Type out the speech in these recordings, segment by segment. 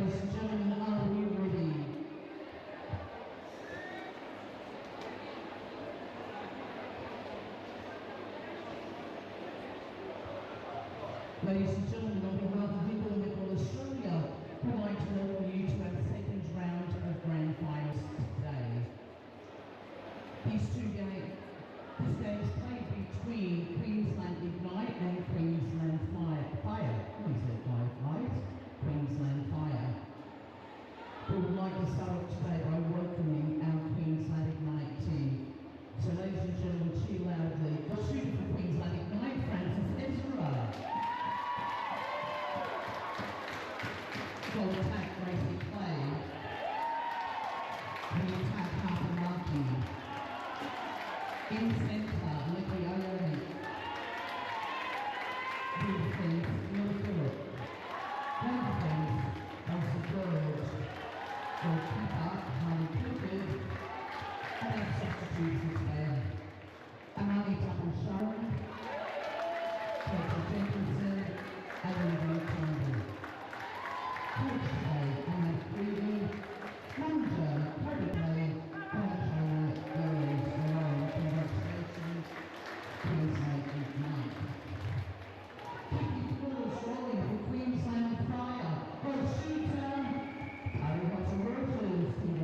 Ladies and gentlemen, are you ready? Ladies and gentlemen, on behalf of Netball Australia, we'd like to welcome you to our second round of grand finals today. This game is played between Queensland Ignite and Queensland Fire. Queensland Fire. We would like to start off today by welcoming our Queensland Ignite team. So ladies and gentlemen, cheer loudly. The shooter for Queensland Ignite, Francis Ezra. Goal attack, Gracie Clay. The attack, Harper in centre, Nicky O'Reilly. Defense, Neil Phillip. One defense, Elsa George. Goalkeeper, Harley Clifford. And our substitutes today. Amani Tappel-Sharon, Rachel Jenkinson, and Olivia Campbell. Coach today, Emma Freely. Manager, Cody Play, and Girls Alone. Congratulations, Queensland Ignite. Kicking balls rolling for Queensland Fire. Goal shooter, Harry Potter Roses.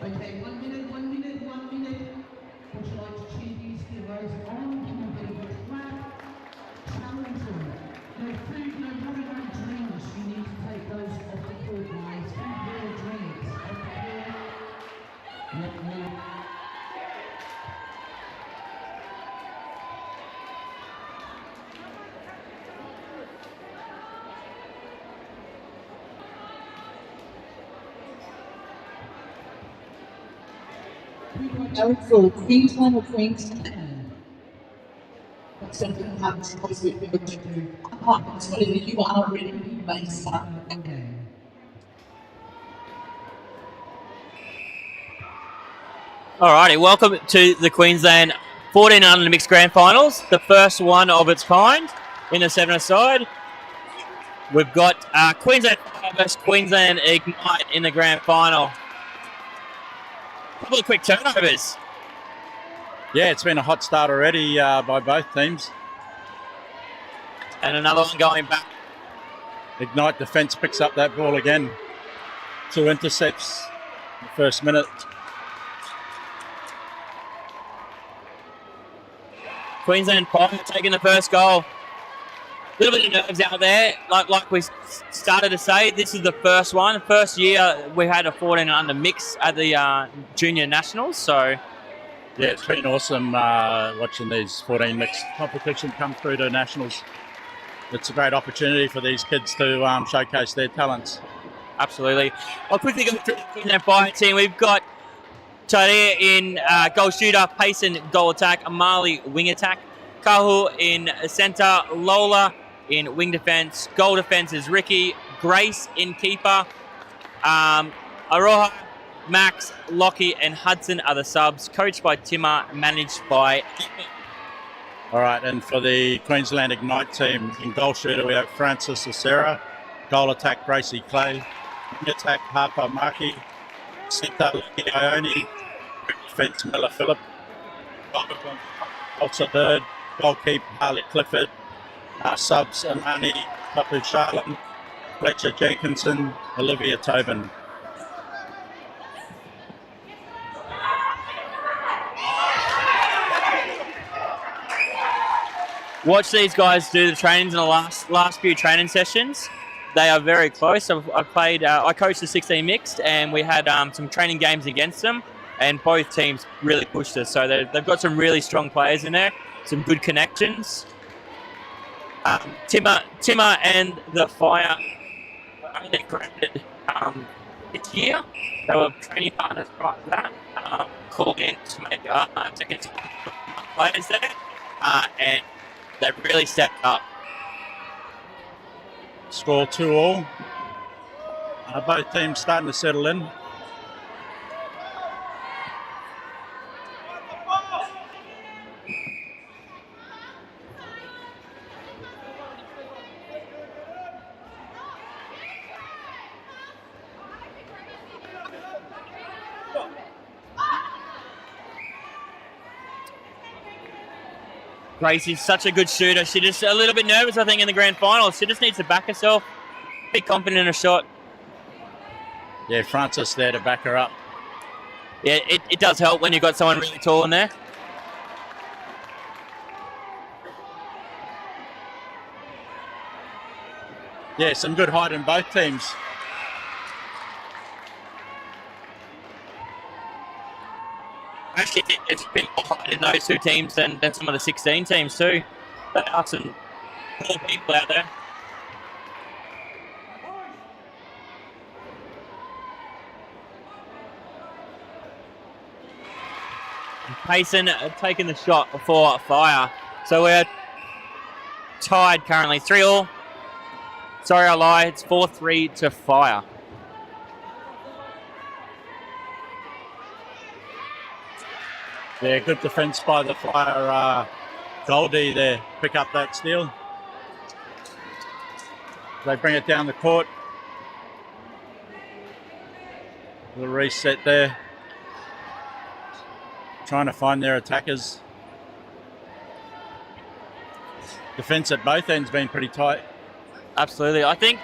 Okay, 1 minute, 1 minute, 1 minute. Would you like to cheer these heroes on? Can you get a good clap? Challenge them. No food, no water, no drinks. You need to take those off the court, guys. Food, water, drinks. Off the court. Yep. Going for Queensland or Queensland? That's something that happens because we go to apartments, whatever you are really based on. Alrighty, welcome to the Queensland 14 under mixed grand finals, the first one of its kind in the 7's side. We've got Queensland Fire versus Queensland Ignite in the grand final. A couple of quick turnovers. Yeah, it's been a hot start already by both teams. And another one going back. Ignite defence picks up that ball again. 2 intercepts in the first minute. Queensland Fire taking the first goal. A little bit of nerves out there. Like we started to say, this is the first one. First year we had a 14 under mix at the junior nationals. So yeah, it's been awesome watching these 14 mixed competition come through to nationals. It's a great opportunity for these kids to showcase their talents. Absolutely. I'll quickly go through the Queensland Fire team. We've got Tadea in goal shooter, Payson goal attack, Amali wing attack, Kahu in centre, Lola in wing defence, goal defence is Ricky, Grace in keeper, Aroha, Max, Lockie and Hudson are the subs, coached by Timmer, managed by Emma. All right, and for the Queensland Ignite team, in goal shooter we have Francis Acera, goal attack Gracie Clay, wing attack Harper Markey, centre Lucky Ione, defence Miller Phillip, also third, goalkeeper Harley Clifford, subs Amani Papu Charlton, Fletcher Jenkinson, Olivia Tobin. Watch these guys do the trainings in the last few training sessions. They are very close. I coached the 16 mixed, and we had some training games against them, and both teams really pushed us. So they've got some really strong players in there, some good connections. Timmer and the Fire were only granted this year. They were training partners right to that, called in to make second players there, and they really stepped up. Score 2-2. Both teams starting to settle in. Gracie's such a good shooter. She's just a little bit nervous, I think, in the grand final. She just needs to back herself, be confident in her shot. Yeah, Francis there to back her up. Yeah, it does help when you've got someone really tall in there. Yeah, some good height in both teams. Actually, it's been more height in those two teams than some of the 16 teams too. There are some tall people out there. Payson taking the shot for Fire. So we're tied currently, 3-3. Sorry, I lied. It's 4-3 to Fire. Yeah, good defence by the Fire. Goldie there, pick up that steal. They bring it down the court. Little reset there. Trying to find their attackers. Defence at both ends been pretty tight. Absolutely. I think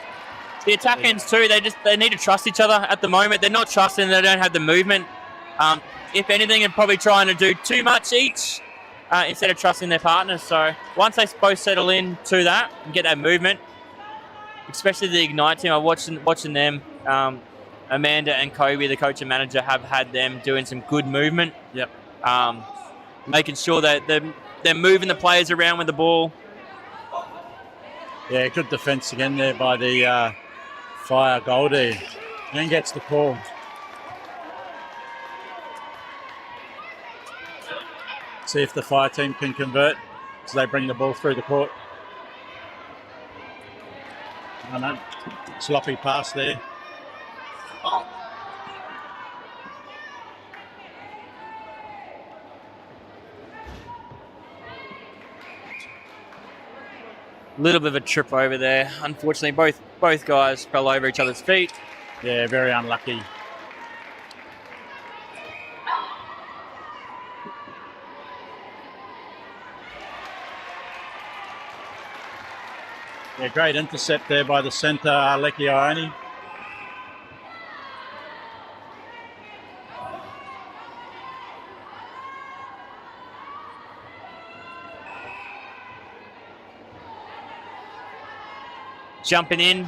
the attack ends too, they need to trust each other at the moment. They're not trusting, they don't have the movement If anything, they're probably trying to do too much each instead of trusting their partners. So once they both settle in to that and get that movement, especially the Ignite team, I'm watching them. Amanda and Kobe, the coach and manager, have had them doing some good movement. Yep. Making sure that they're moving the players around with the ball. Yeah, good defence again there by the Fire Goldie. Then gets the call. See if the Fire team can convert as they bring the ball through the court. Oh no, sloppy pass there. Little bit of a trip over there. Unfortunately, both guys fell over each other's feet. Yeah, very unlucky. Yeah, great intercept there by the centre, Leki Ioni. Jumping in.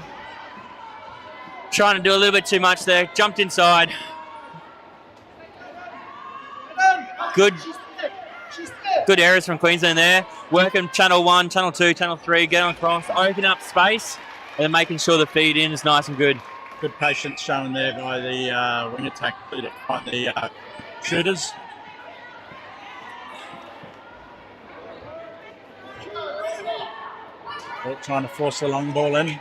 Trying to do a little bit too much there. Jumped inside. Good errors from Queensland there. Working channel 1, channel 2, channel 3, getting across, open up space, and making sure the feed in is nice and good. Good patience shown there by the wing attack, by the shooters. They're trying to force the long ball in.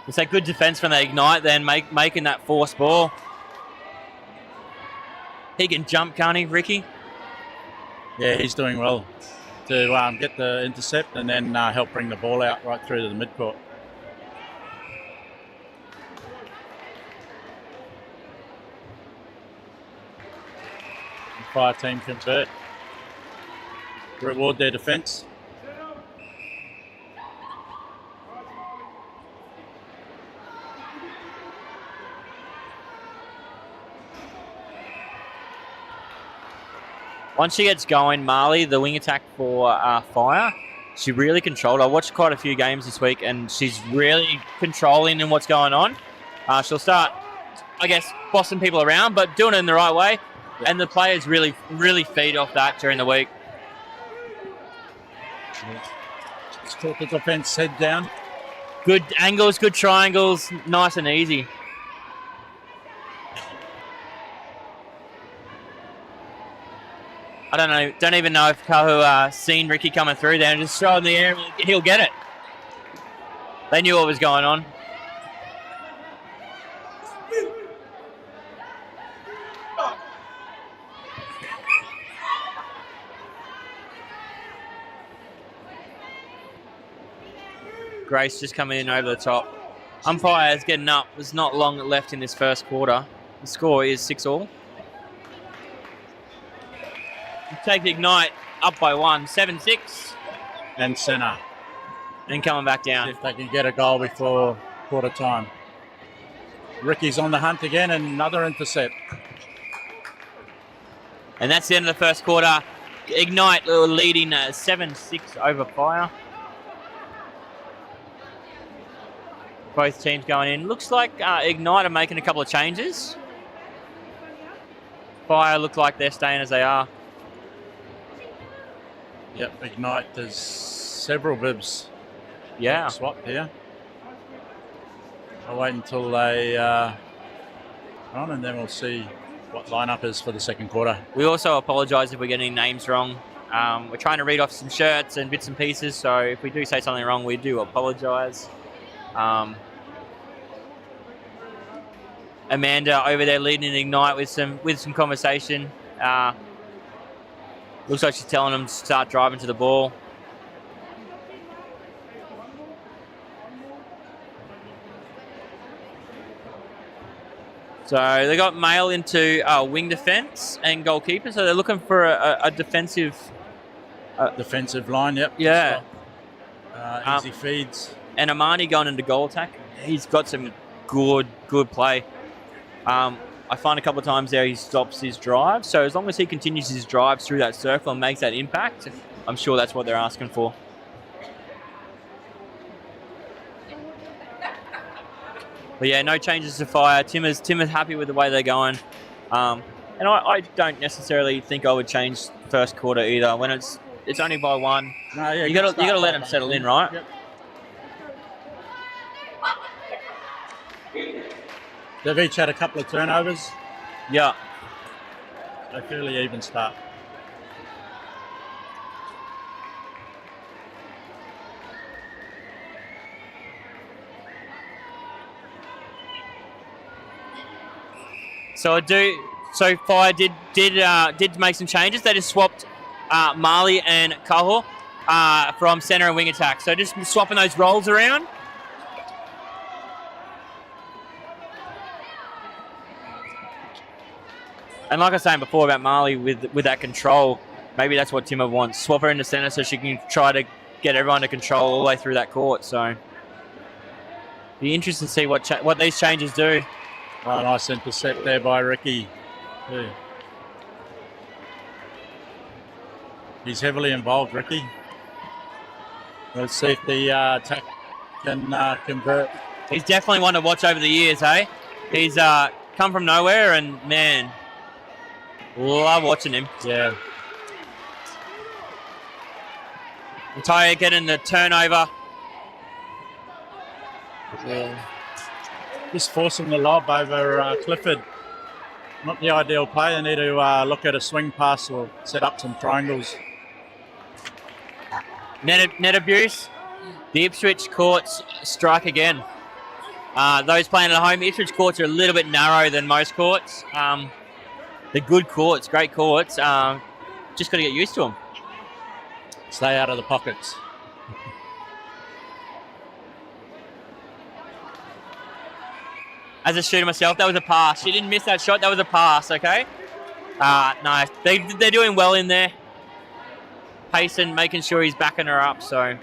It's that good defence from the Ignite then, making that forced ball. He can jump, can't he, Ricky? Yeah, he's doing well to get the intercept and then help bring the ball out right through to the midcourt. The Fire team convert. Reward their defence. Once she gets going, Marley, the wing attack for Fire, she really controlled. I watched quite a few games this week, and she's really controlling in what's going on. She'll start, I guess, bossing people around, but doing it in the right way. Yep. And the players really feed off that during the week. Let's talk the defence head down. Good angles, good triangles, nice and easy. I don't even know if Kahu seen Ricky coming through there and just throw it in the air and he'll get it. They knew what was going on. Grace just coming in over the top. Umpire's getting up. There's not long left in this first quarter. The score is 6-all. Take the Ignite up by 1, 7-6. And centre. And coming back down. If they can get a goal before quarter time. Ricky's on the hunt again and another intercept. And that's the end of the first quarter. Ignite leading 7-6 over Fire. Both teams going in. Looks like Ignite are making a couple of changes. Fire look like they're staying as they are. Yep, Ignite, there's several bibs. Yeah. Swapped here. I'll wait until they on and then we'll see what lineup is for the second quarter. We also apologise if we're getting names wrong. We're trying to read off some shirts and bits and pieces, so if we do say something wrong, we do apologise. Amanda over there leading Ignite with some conversation. Looks like she's telling them to start driving to the ball. So they got Mail into wing defence and goalkeeper, so they're looking for a defensive... defensive line, yep. Yeah. Easy feeds. And Amani going into goal attack. He's got some good play. I find a couple of times there he stops his drive. So as long as he continues his drives through that circle and makes that impact, I'm sure that's what they're asking for. But yeah, no changes to Fire. Tim is happy with the way they're going. And I don't necessarily think I would change first quarter either. When it's only by one, No, yeah, you gotta let them settle in, right? Yep. They've each had a couple of turnovers. Yeah. A fairly even start. So Fire did make some changes. They just swapped Marley and Kaho from centre and wing attack. So just swapping those roles around. And like I was saying before about Marley with that control, maybe that's what Timmer wants. Swap her into centre so she can try to get everyone to control all the way through that court. So be interesting to see what these changes do. Oh, nice intercept there by Ricky. Yeah. He's heavily involved, Ricky. Let's see if the attack can convert. He's definitely one to watch over the years, eh? He's come from nowhere and, man, love watching him. Yeah. Tyre getting the turnover. Yeah. Just forcing the lob over Clifford. Not the ideal play. They need to look at a swing pass or set up some triangles. Net abuse. The Ipswich courts strike again. Those playing at home, Ipswich courts are a little bit narrow than most courts. They're good courts, great courts. Just got to get used to them. Stay out of the pockets. As a shooter myself, that was a pass. She didn't miss that shot. That was a pass, okay? No, they're doing well in there. Payson making sure he's backing her up, so.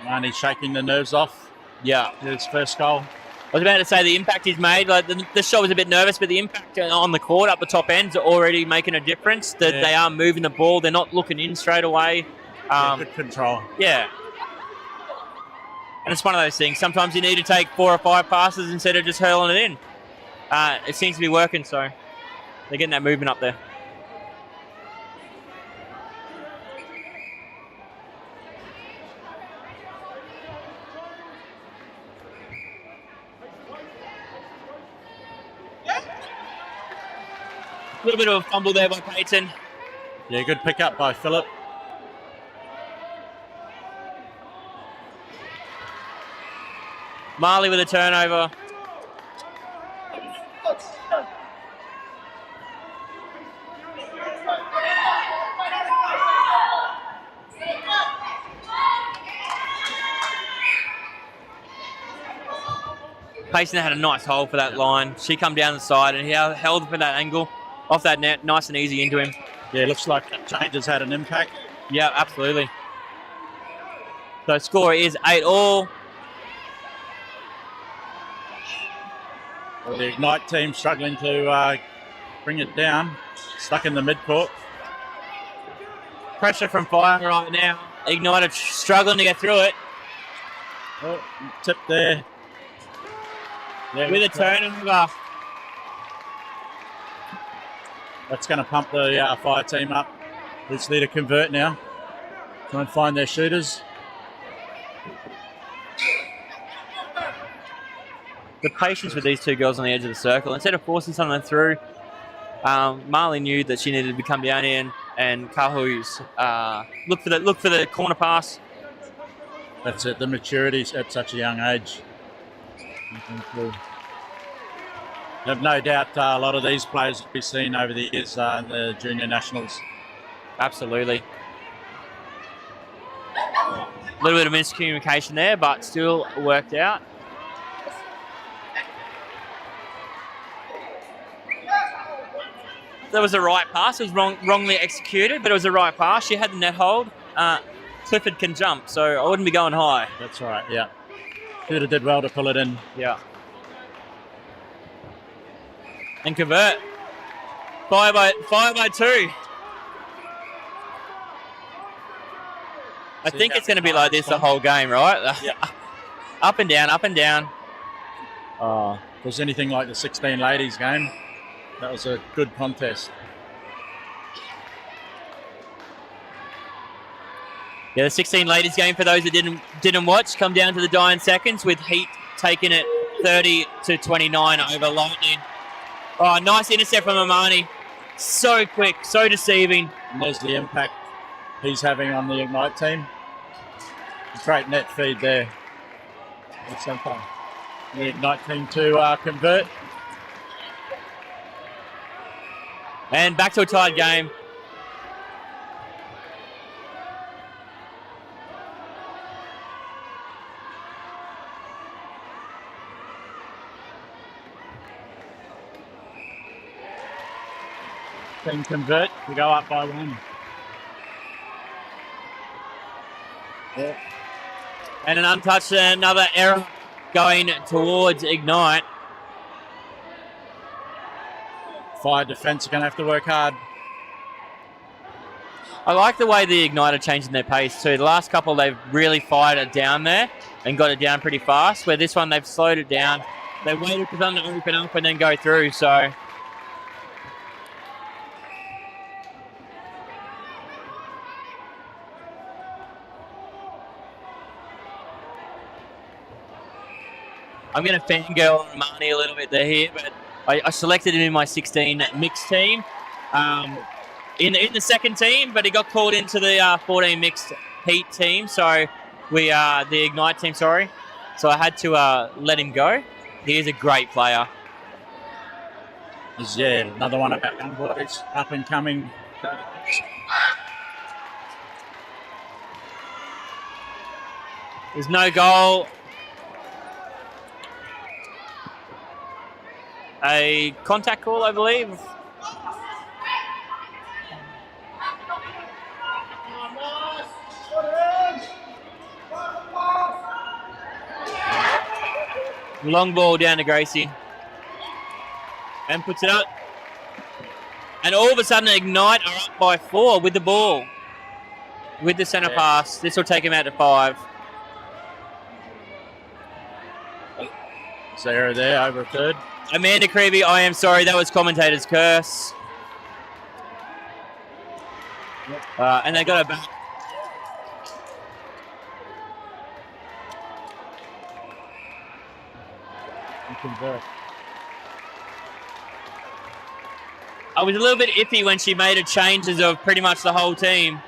And he's shaking the nerves off. Yeah. His first goal. I was about to say the impact he's made. Like the shot was a bit nervous, but the impact on the court up the top ends are already making a difference. That They are moving the ball. They're not looking in straight away. Good control. Yeah. And it's one of those things. Sometimes you need to take 4 or 5 passes instead of just hurling it in. It seems to be working, so they're getting that movement up there. A little bit of a fumble there by Payton. Yeah, good pick up by Phillip. Marley with a turnover. Payson had a nice hold for that line. She come down the side and he held for that angle. Off that net, nice and easy into him. Yeah, looks like that change has had an impact. Yeah, absolutely. So score is 8-all. Well, the Ignite team struggling to bring it down. Stuck in the midcourt. Pressure from Fire right now. Ignite are struggling to get through it. Oh, tip there. Yeah, with a turnover. That's going to pump the Fire team up. Let's need to convert now. Try and find their shooters. The patience with these two girls on the edge of the circle. Instead of forcing someone through, Marley knew that she needed to come down here and Kahu's look for the corner pass. That's it. The maturity at such a young age. I have no doubt a lot of these players will be seen over the years in the junior nationals. Absolutely. A little bit of miscommunication there, but still worked out. that was the right pass. It was wrongly executed, but it was the right pass. She had the net hold. Clifford can jump, so I wouldn't be going high. That's right, yeah. Should have did well to pull it in. Yeah. And convert. Fire by 2. I think it's going to be like this the whole game, right? Yeah. Up and down, up and down. Oh, if it was anything like the 16 ladies game, that was a good contest. Yeah, the 16 ladies game, for those that didn't watch, come down to the dying seconds with Heat taking it 30-29 over Lightning. Oh, nice intercept from Amani. So quick, so deceiving. And there's the impact he's having on the Ignite team. Great net feed there. The Ignite team to convert. And back to a tied game. Team convert, we go up by 1. Yeah. And an untouched, another error going towards Ignite. Fire defense are going to have to work hard. I like the way the Ignite are changing their pace too. The last couple, they've really fired it down there and got it down pretty fast, where this one, they've slowed it down. They waited for them to open up and then go through, so... I'm going to fangirl on Armani a little bit there here, but I selected him in my 16 mixed team. In the second team, but he got called into the 14 mixed Heat team, so the Ignite team, sorry. So I had to let him go. He is a great player. Yeah, another one about young boys, up and coming. There's no goal. A contact call, I believe. Long ball down to Gracie. And puts it up. And all of a sudden, Ignite are up by 4 with the ball. With the centre pass. This will take him out to 5. Sarah there, over a third. Amanda Creevy, I am sorry, that was commentator's curse. And they got it back. Convert. I was a little bit iffy when she made her changes of pretty much the whole team.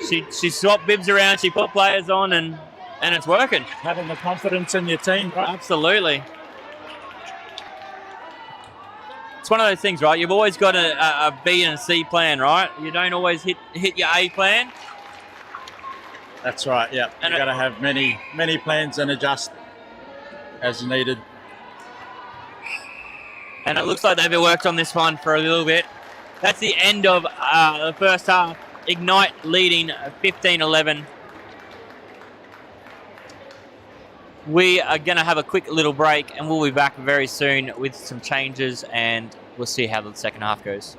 She swapped bibs around, she put players on, and it's working. Having the confidence in your team, right? Absolutely. It's one of those things, right? You've always got a B and a C plan, right? You don't always hit your A plan. That's right, yeah. You've got to have many plans and adjust as needed. And it looks like they've worked on this one for a little bit. That's the end of the first half. Ignite leading 15-11. We are going to have a quick little break and we'll be back very soon with some changes and we'll see how the second half goes.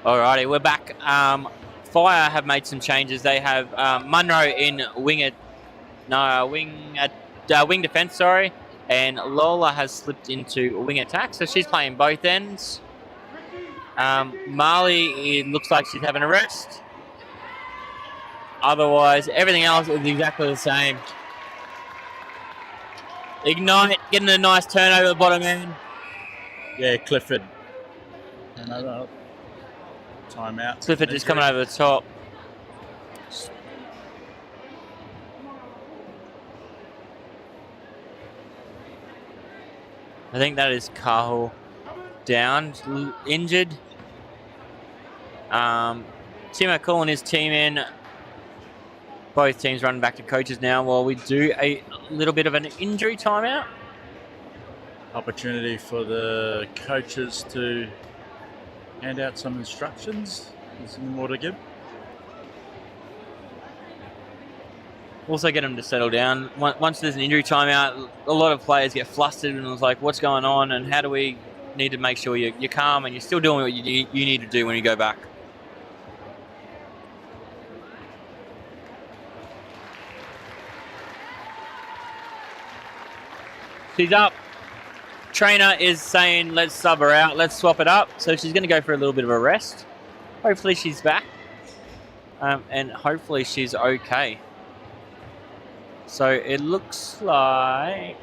Alrighty, we're back. Fire have made some changes. They have Munro in wing defense, sorry, and Lola has slipped into wing attack, so she's playing both ends. Marley, it looks like she's having a rest. Otherwise, everything else is exactly the same. Ignite, getting a nice turn over the bottom end. Yeah, Clifford. Another timeout. Clifford just coming over the top. I think that is Cahill down, injured. Timo calling his team in. Both teams running back to coaches now while we do a little bit of an injury timeout. Opportunity for the coaches to hand out some instructions. There's some more to give. Also get them to settle down. Once there's an injury timeout, a lot of players get flustered and it's like, what's going on and how do we need to make sure you're calm and you're still doing what you need to do when you go back. She's up. Trainer is saying, let's sub her out. Let's swap it up. So she's going to go for a little bit of a rest. Hopefully she's back. And hopefully she's okay. So it looks like...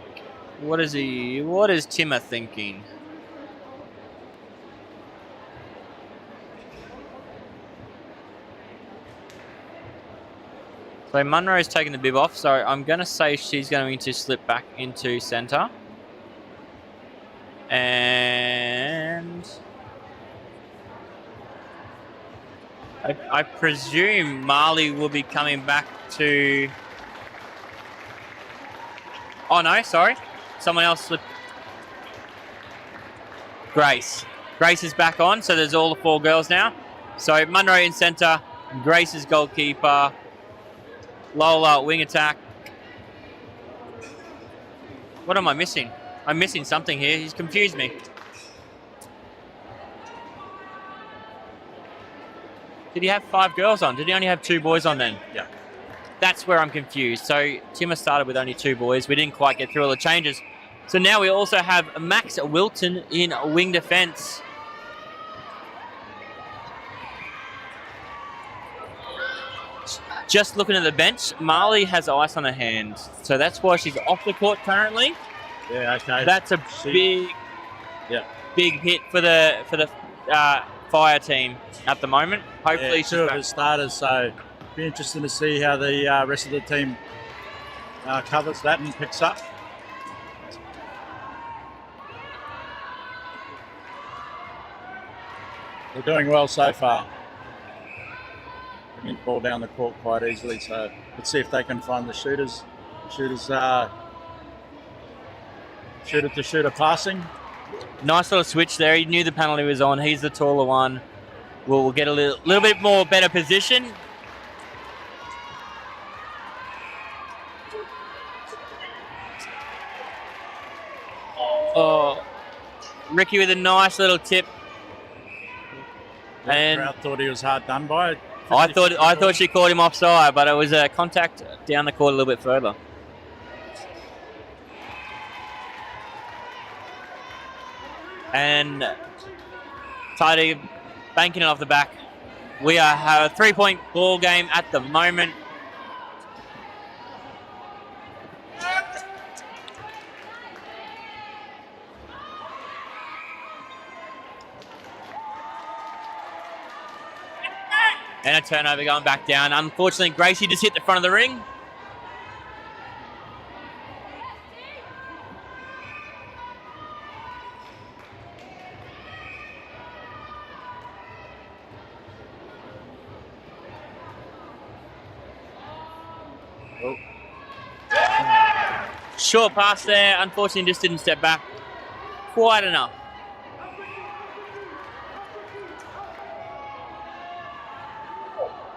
What is Timmer thinking? So Munro's taking the bib off, so I'm going to say she's going to slip back into centre. And I presume Marley will be coming back to... Oh no, sorry. Someone else slipped. Grace. Grace is back on, so there's all the 4 girls now. So Munro in centre, Grace is goalkeeper, Lola wing attack. What am I missing? I'm missing something here. He's confused me. Did he have 5 girls on? Did he only have 2 boys on then? Yeah. That's where I'm confused. So Timmer started with only 2 boys. We didn't quite get through all the changes. So now we also have Max Wilton in wing defence. Just looking at the bench, Marley has ice on her hand. So that's why she's off the court currently. Yeah, okay. That's a big hit for the Fire team at the moment. Hopefully she's 2 of back. the starters, so be interesting to see how the rest of the team covers that and picks up. We're doing well so far. Bringing the ball down the court quite easily, so let's see if they can find the shooters. Shooter to shooter passing. Nice little switch there. He knew the penalty was on. He's the taller one. We'll get a little bit more better position. Oh, Ricky with a nice little tip. And Crowd thought he was hard done by. I thought she caught him offside, but it was a contact down the court a little bit further. And Tidy banking it off the back. We have a 3-point ball game at the moment. And a turnover going back down. Unfortunately, Gracie just hit the front of the ring. Oh. Short pass there. Unfortunately, just didn't step back quite enough.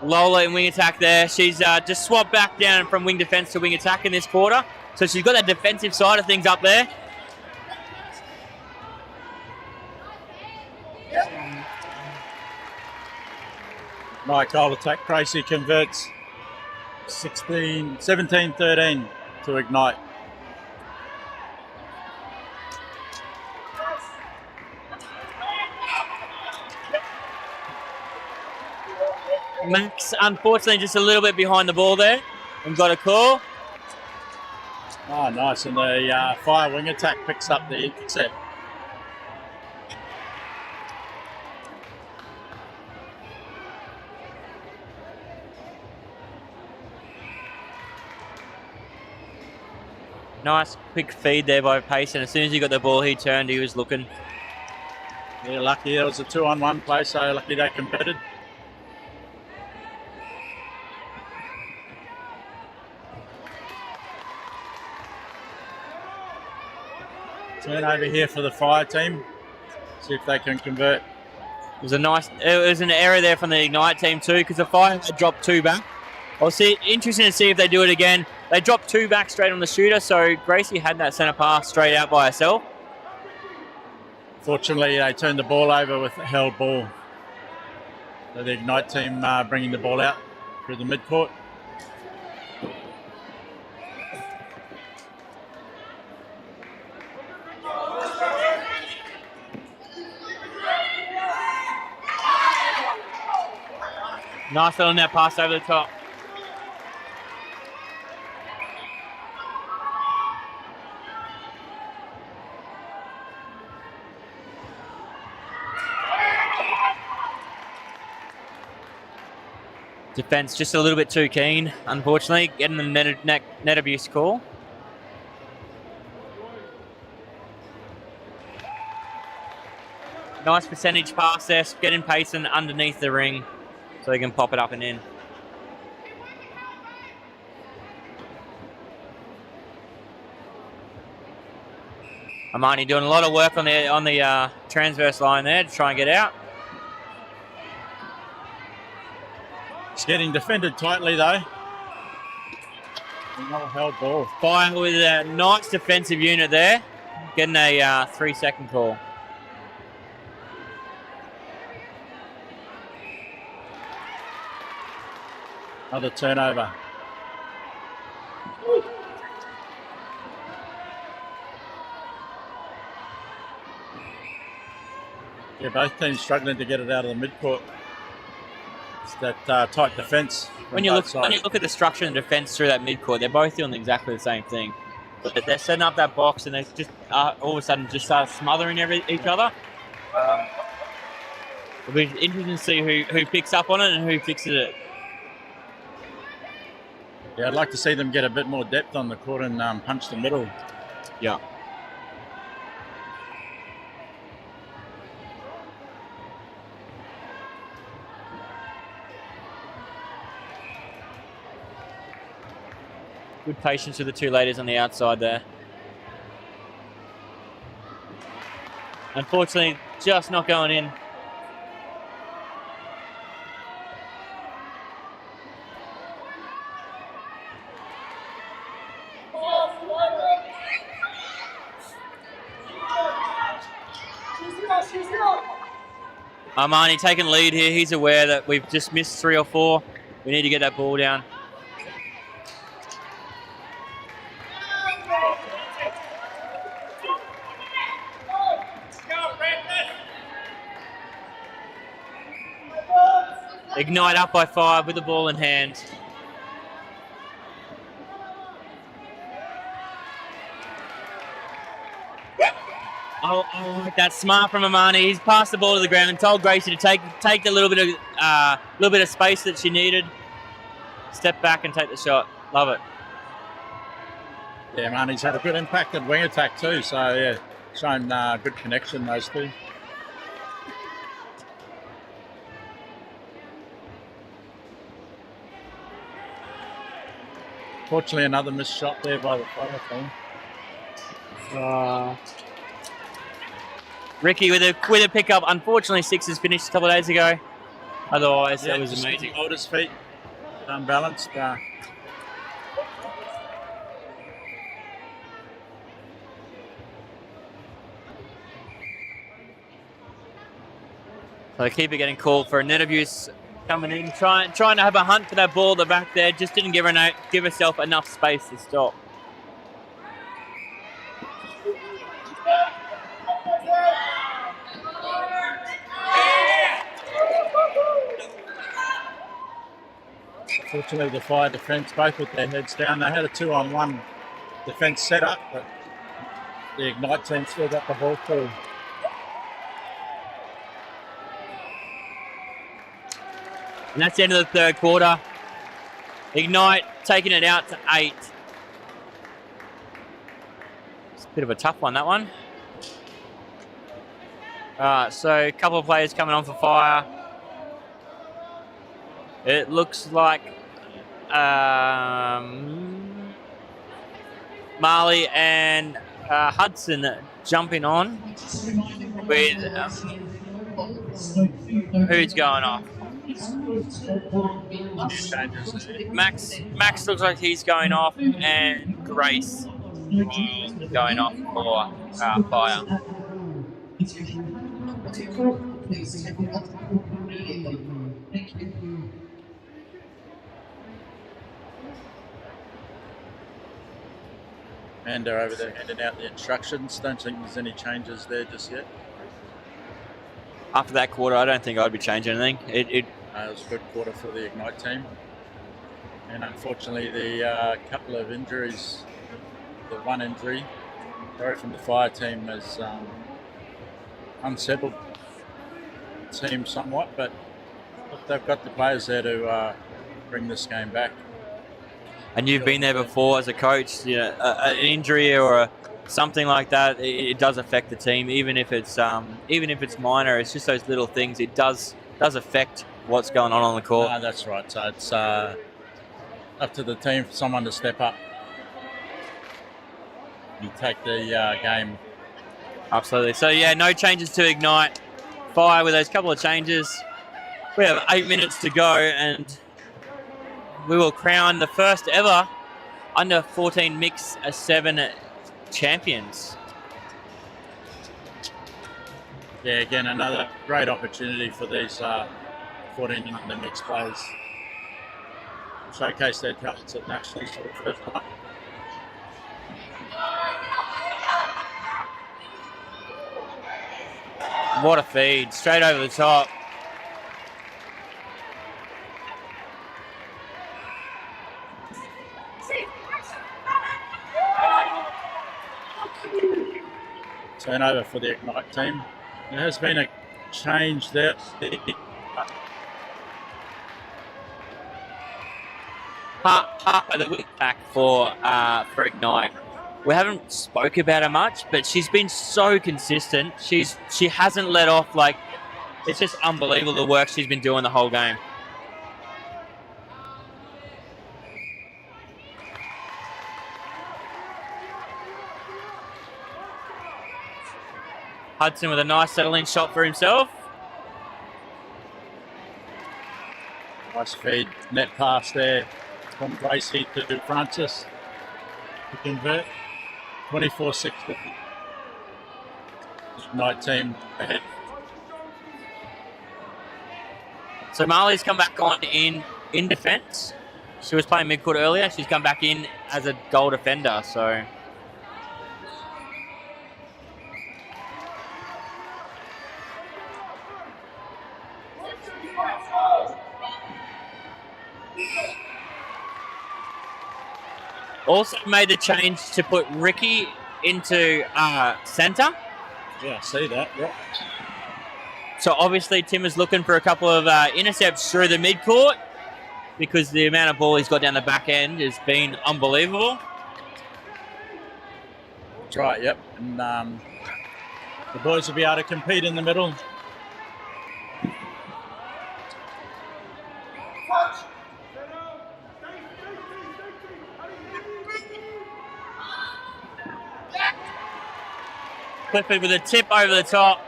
Lola in wing attack there. She's just swapped back down from wing defence to wing attack in this quarter. So she's got that defensive side of things up there. Night goal attack. Gracie converts 17-13 to Ignite. Max, unfortunately, just a little bit behind the ball there and got a call. Oh, nice. And the Fire wing attack picks up the intercept. Nice quick feed there by Payson. As soon as he got the ball, he turned, he was looking. Yeah, lucky it was a 2-on-1 play, so lucky they converted. Turnover here for the Fire team. See if they can convert. It was an error there from the Ignite team too, because the Fire had dropped 2 back. I'll see. Interesting to see if they do it again. They dropped 2 back straight on the shooter, so Gracie had that centre pass straight out by herself. Fortunately, they turned the ball over with a held ball. So the Ignite team bringing the ball out through the midcourt. Nice little net pass over the top. Defense just a little bit too keen, unfortunately, getting the net abuse call. Nice percentage pass there, getting Payson underneath the ring so he can pop it up and in. Armani doing a lot of work on the transverse line there to try and get out. It's getting defended tightly though. Another held ball. Fire with a nice defensive unit there, getting a 3-second call. Another turnover. Yeah, both teams struggling to get it out of the midcourt. It's that tight defence. When you look at the structure and defence through that midcourt, they're both doing exactly the same thing. But they're setting up that box and they just all of a sudden just start smothering each other. It'll be interesting to see who picks up on it and who fixes it. Yeah, I'd like to see them get a bit more depth on the court and punch the middle. Yeah. Good patience with the 2 ladies on the outside there. Unfortunately, just not going in. Armani taking lead here. He's aware that we've just missed 3 or 4. We need to get that ball down. Ignite up by 5 with the ball in hand. Oh, that's smart from Armani. He's passed the ball to the ground and told Gracie to take the little bit of space that she needed. Step back and take the shot. Love it. Yeah, Armani's had a good impact at wing attack too. So yeah, shown good connection those two. Fortunately, another missed shot there by the Fire team. Ricky with a pickup. Unfortunately, 6's finished a couple of days ago. Otherwise, that was amazing. Hold his feet unbalanced. So the keeper getting called for a net abuse coming in, trying to have a hunt for that ball at the back there. Just didn't give herself enough space to stop. Fortunately, the Fire defence both with their heads down. They had a 2-on-1 defence set up, but the Ignite team still got the ball through. And that's the end of the third quarter. Ignite taking it out to 8. It's a bit of a tough one, that one. So a couple of players coming on for Fire. It looks like Marley and Hudson jumping on with who's going off? Max looks like he's going off, and Grace going off for Fire. Thank you. And they're over there handing out the instructions. Don't think there's any changes there just yet. After that quarter, I don't think I'd be changing anything. It was a good quarter for the Ignite team. And unfortunately, the couple of injuries, the one injury, sorry, from the Fire team has unsettled the team somewhat, but they've got the players there to bring this game back. And you've been there before as a coach. You know, an injury or something like that, it does affect the team. Even if it's minor, it's just those little things. It does affect what's going on the court. That's right. So it's up to the team for someone to step up and take the game. Absolutely. So yeah, no changes to Ignite. Fire with those couple of changes. We have 8 minutes to go, and we will crown the first ever under 14 mix 7 champions. Yeah, again, another great opportunity for these 14 and under mix players. Showcase their talents at nationals for the first time. What a feed, straight over the top. Turnover for the Ignite team. There has been a change there. Half of the week back for Ignite. We haven't spoke about her much, but she's been so consistent. She hasn't let off. Like, it's just unbelievable the work she's been doing the whole game. Hudson with a nice settling shot for himself. Nice feed, net pass there from Gracie to Francis to convert. 24-6. Ignite team ahead. So Marley's come back on in defence. She was playing midcourt earlier. She's come back in as a goal defender. So also made the change to put Ricky into centre. Yeah, I see that. Yeah. So obviously Tim is looking for a couple of intercepts through the midcourt because the amount of ball he's got down the back end has been unbelievable. That's right, yep. And the boys will be able to compete in the middle. Clifford with a tip over the top.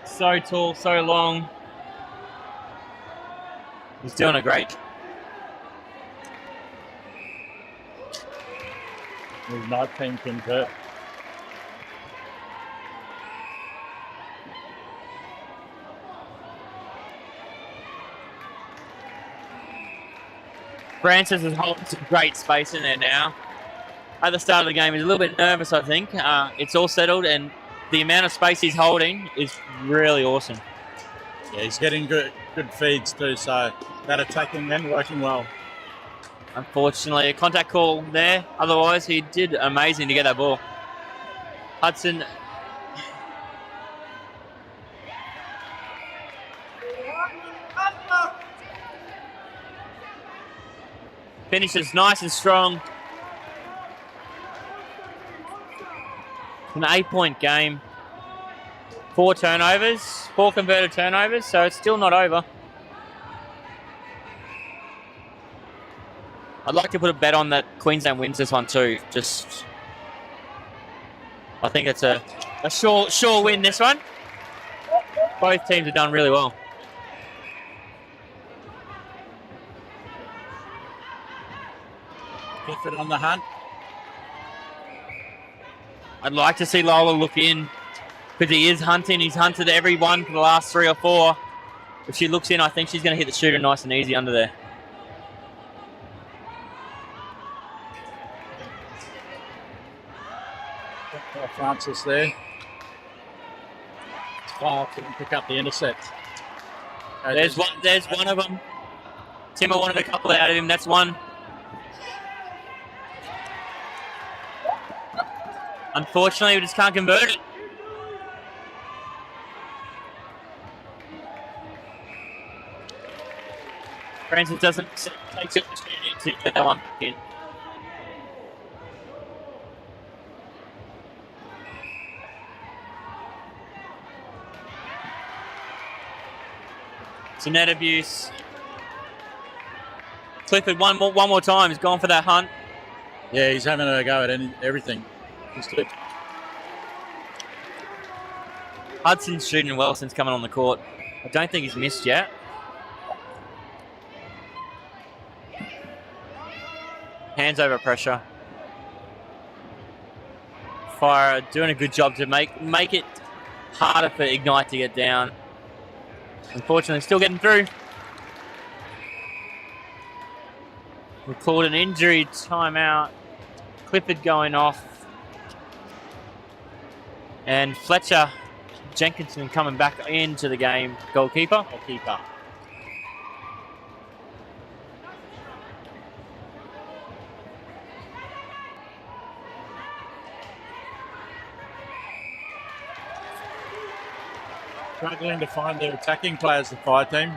So tall, so long. He's doing a great. The Ignite team convert. Francis is holding some great space in there now. At the start of the game, he's a little bit nervous, I think. It's all settled, and the amount of space he's holding is really awesome. Yeah, he's getting good feeds too, so that attacking then working well. Unfortunately, a contact call there. Otherwise, he did amazing to get that ball. Hudson. Finishes nice and strong. An 8-point game. 4 turnovers, 4 converted turnovers, so it's still not over. I'd like to put a bet on that Queensland wins this one too. I think it's a sure win this one. Both teams have done really well. Clifford on the hunt. I'd like to see Lola look in because he is hunting. He's hunted everyone for the last 3 or 4. If she looks in, I think she's going to hit the shooter nice and easy under there. Francis there. Fire couldn't pick up the intercept. There's one of them. Timmer wanted a couple out of him. That's one. Unfortunately, we just can't convert it. Francis doesn't take the opportunity to get that one in. It's a net abuse. Clifford one more time. He's gone for that hunt. Yeah, he's having a go at everything. Hudson's shooting well since coming on the court. I don't think he's missed yet. Hands over pressure. Fire doing a good job to make it harder for Ignite to get down. Unfortunately, still getting through. We called an injury timeout. Clifford going off. And Fletcher Jenkinson coming back into the game. Goalkeeper. Struggling to find their attacking players, the Fire team.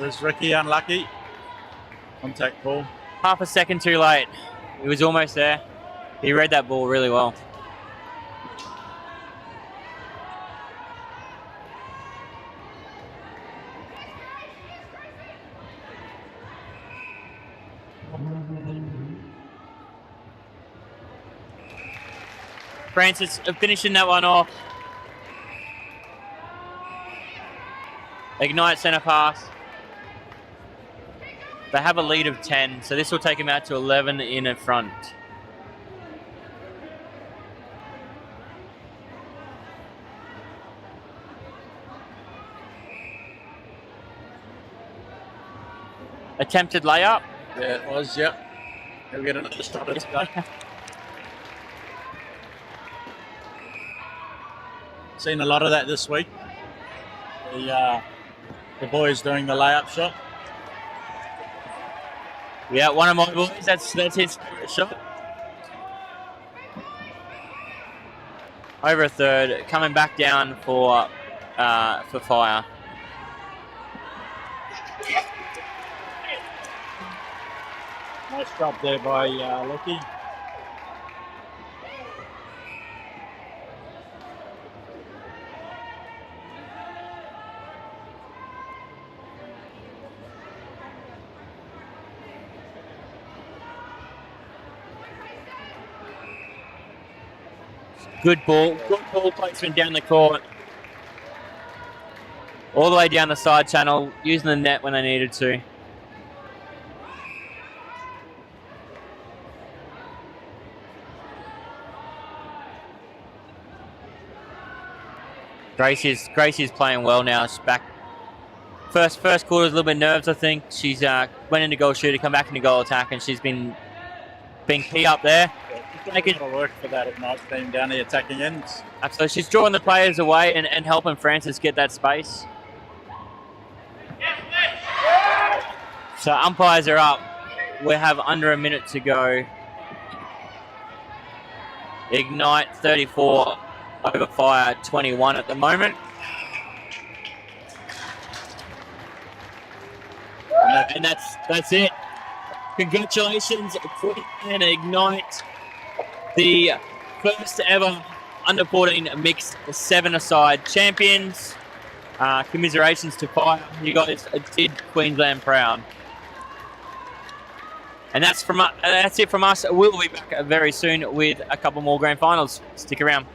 There's Ricky unlucky. Contact ball. Half a second too late. He was almost there. He read that ball really well. Francis finishing that one off. Ignite centre pass. They have a lead of 10, so this will take him out to 11 in front. Attempted layup. Yeah, it was, yep. He'll get another shot at it. Seen a lot of that this week. The boys doing the layup shot. Yeah, one of my boys. That's his favourite shot. Over a third, coming back down for Fire. Nice job there by Lucky. Good ball placement down the court. All the way down the side channel, using the net when they needed to. Gracie's playing well now. She's back. First quarter was a little bit nerves, I think. She's went into goal shooter, come back into goal attack, and she's been key up there. Making a lot of work for that Ignite team down the attacking ends. Absolutely. She's drawing the players away and helping Francis get that space. So umpires are up. We have under a minute to go. Ignite 34 over Fire 21 at the moment. And that's it. Congratulations, Queensland Ignite, the first ever under 14 mixed 7-a-side champions. Commiserations to Fire. You guys did Queensland proud. And that's it from us. We'll be back very soon with a couple more grand finals. Stick around.